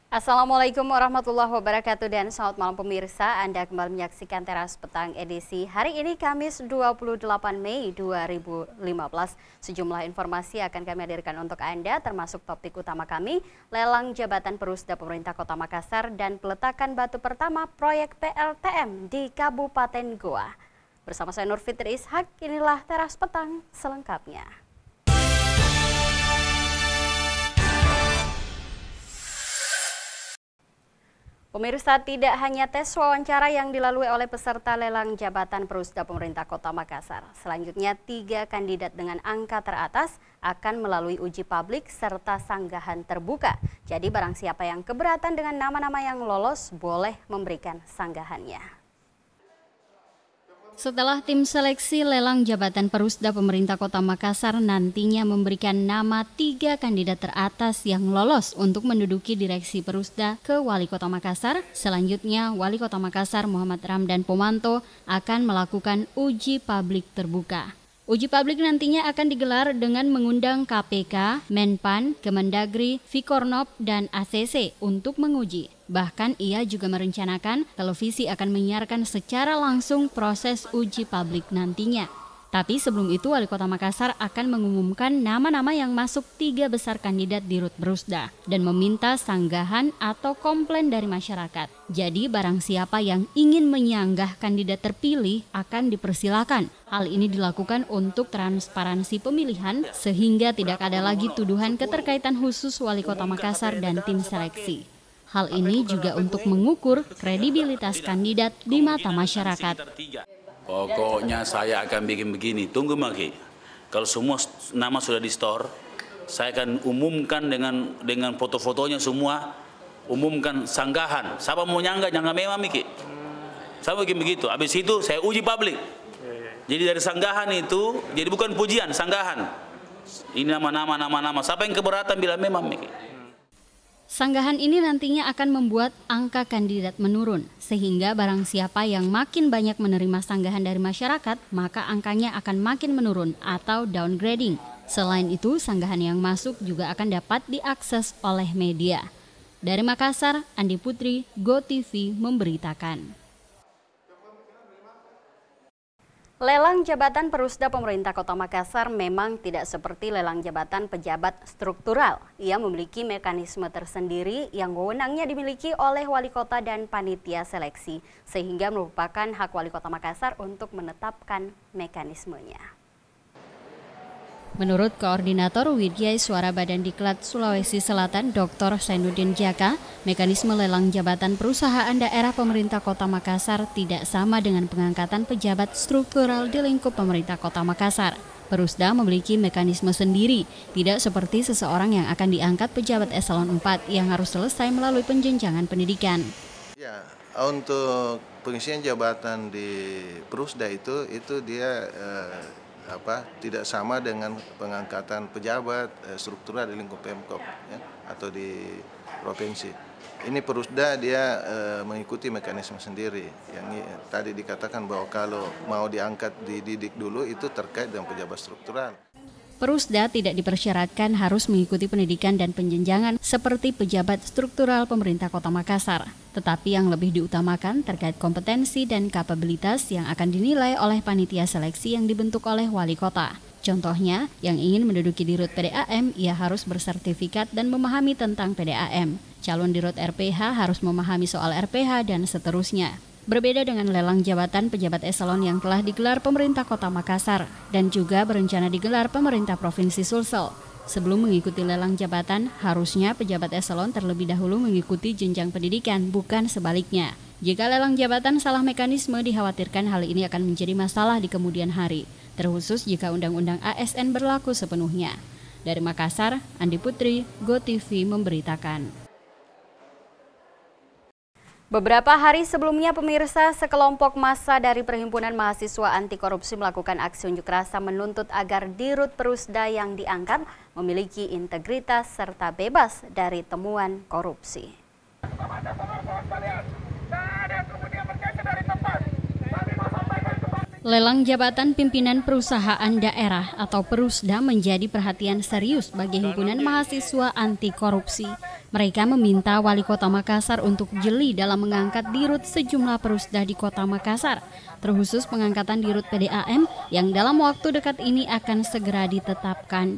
Assalamualaikum warahmatullahi wabarakatuh dan selamat malam pemirsa. Anda kembali menyaksikan Teras Petang edisi hari ini Kamis 28 Mei 2015. Sejumlah informasi akan kami hadirkan untuk Anda termasuk topik utama kami, lelang jabatan Perusda Pemerintah Kota Makassar dan peletakan batu pertama proyek PLTM di Kabupaten Goa. Bersama saya Nur Fitri Ishak, inilah Teras Petang selengkapnya. Pemirsa, tidak hanya tes wawancara yang dilalui oleh peserta lelang jabatan Perusda Pemerintah Kota Makassar. Selanjutnya, 3 kandidat dengan angka teratas akan melalui uji publik serta sanggahan terbuka. Jadi barang siapa yang keberatan dengan nama-nama yang lolos boleh memberikan sanggahannya. Setelah tim seleksi lelang jabatan Perusda Pemerintah Kota Makassar nantinya memberikan nama 3 kandidat teratas yang lolos untuk menduduki direksi Perusda ke Wali Kota Makassar. Selanjutnya, Wali Kota Makassar Muhammad Ramdan Pomanto akan melakukan uji publik terbuka. Uji publik nantinya akan digelar dengan mengundang KPK, Menpan, Kemendagri, Vikornop, dan ACC untuk menguji. Bahkan ia juga merencanakan televisi akan menyiarkan secara langsung proses uji publik nantinya. Tapi sebelum itu Wali Kota Makassar akan mengumumkan nama-nama yang masuk 3 besar kandidat di RUT Perusda dan meminta sanggahan atau komplain dari masyarakat. Jadi barang siapa yang ingin menyanggah kandidat terpilih akan dipersilakan. Hal ini dilakukan untuk transparansi pemilihan sehingga tidak ada lagi tuduhan keterkaitan khusus Wali Kota Makassar dan tim seleksi. Hal ini juga untuk mengukur kredibilitas kandidat di mata masyarakat. Pokoknya saya akan bikin begini, tunggu Maki. Kalau semua nama sudah di store, saya akan umumkan dengan foto-fotonya semua, umumkan sanggahan. Siapa mau nyanggah memang Miki. Saya bikin begitu, habis itu saya uji publik. Jadi dari sanggahan itu, jadi bukan pujian, sanggahan. Ini nama-nama, siapa yang keberatan bila memang Miki. Sanggahan ini nantinya akan membuat angka kandidat menurun, sehingga barang siapa yang makin banyak menerima sanggahan dari masyarakat, maka angkanya akan makin menurun atau downgrading. Selain itu, sanggahan yang masuk juga akan dapat diakses oleh media. Dari Makassar, Andi Putri, GoTV memberitakan. Lelang jabatan Perusda Pemerintah Kota Makassar memang tidak seperti lelang jabatan pejabat struktural. Ia memiliki mekanisme tersendiri yang wewenangnya dimiliki oleh Wali Kota dan Panitia Seleksi, sehingga merupakan hak Wali Kota Makassar untuk menetapkan mekanismenya. Menurut Koordinator Widya Suara Badan Diklat Sulawesi Selatan, Dr. Zainuddin Jaka, mekanisme lelang jabatan perusahaan daerah pemerintah Kota Makassar tidak sama dengan pengangkatan pejabat struktural di lingkup pemerintah Kota Makassar. Perusda memiliki mekanisme sendiri, tidak seperti seseorang yang akan diangkat pejabat eselon 4 yang harus selesai melalui penjenjangan pendidikan. Ya, untuk pengisian jabatan di Perusda itu dia tidak sama dengan pengangkatan pejabat struktural di lingkup Pemkop ya, atau di provinsi. Ini Perusda dia mengikuti mekanisme sendiri. Yang tadi dikatakan bahwa kalau mau diangkat dididik dulu itu terkait dengan pejabat struktural. Perusda tidak dipersyaratkan harus mengikuti pendidikan dan penjenjangan seperti pejabat struktural pemerintah Kota Makassar. Tetapi yang lebih diutamakan terkait kompetensi dan kapabilitas yang akan dinilai oleh panitia seleksi yang dibentuk oleh Wali Kota. Contohnya, yang ingin menduduki di RUT PDAM, ia harus bersertifikat dan memahami tentang PDAM. Calon di RUT RPH harus memahami soal RPH dan seterusnya. Berbeda dengan lelang jabatan pejabat eselon yang telah digelar pemerintah Kota Makassar dan juga berencana digelar pemerintah Provinsi Sulsel. Sebelum mengikuti lelang jabatan, harusnya pejabat eselon terlebih dahulu mengikuti jenjang pendidikan, bukan sebaliknya. Jika lelang jabatan salah mekanisme, dikhawatirkan hal ini akan menjadi masalah di kemudian hari, terkhusus jika Undang-Undang ASN berlaku sepenuhnya. Dari Makassar, Andi Putri, GoTV memberitakan. Beberapa hari sebelumnya pemirsa, sekelompok massa dari Perhimpunan Mahasiswa Anti Korupsi melakukan aksi unjuk rasa menuntut agar Dirut Perusda yang diangkat memiliki integritas serta bebas dari temuan korupsi. Lelang jabatan pimpinan perusahaan daerah atau Perusda menjadi perhatian serius bagi himpunan mahasiswa anti korupsi. Mereka meminta Wali Kota Makassar untuk jeli dalam mengangkat dirut sejumlah Perusda di Kota Makassar, terkhusus pengangkatan dirut PDAM yang dalam waktu dekat ini akan segera ditetapkan.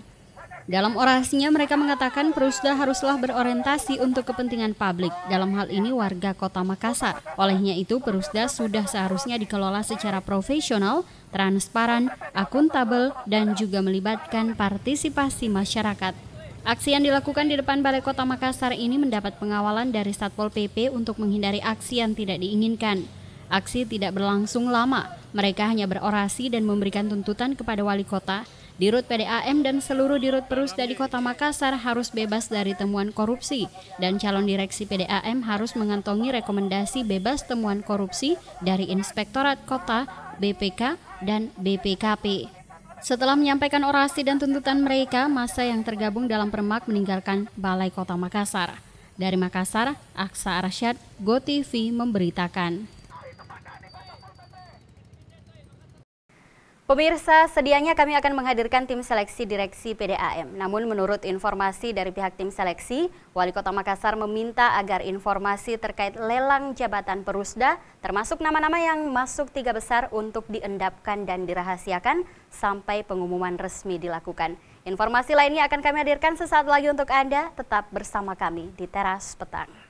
Dalam orasinya mereka mengatakan Perusda haruslah berorientasi untuk kepentingan publik, dalam hal ini warga Kota Makassar. Olehnya itu Perusda sudah seharusnya dikelola secara profesional, transparan, akuntabel, dan juga melibatkan partisipasi masyarakat. Aksi yang dilakukan di depan Balai Kota Makassar ini mendapat pengawalan dari Satpol PP untuk menghindari aksi yang tidak diinginkan. Aksi tidak berlangsung lama, mereka hanya berorasi dan memberikan tuntutan kepada Wali Kota. Dirut PDAM dan seluruh dirut Perusda di Kota Makassar harus bebas dari temuan korupsi dan calon direksi PDAM harus mengantongi rekomendasi bebas temuan korupsi dari Inspektorat Kota, BPK, dan BPKP. Setelah menyampaikan orasi dan tuntutan mereka, massa yang tergabung dalam Permak meninggalkan Balai Kota Makassar. Dari Makassar, Aksa Arsyad, GoTV memberitakan. Pemirsa, sedianya kami akan menghadirkan tim seleksi direksi PDAM. Namun menurut informasi dari pihak tim seleksi, Wali Kota Makassar meminta agar informasi terkait lelang jabatan Perusda, termasuk nama-nama yang masuk 3 besar untuk diendapkan dan dirahasiakan sampai pengumuman resmi dilakukan. Informasi lainnya akan kami hadirkan sesaat lagi untuk Anda. Tetap bersama kami di Teras Petang.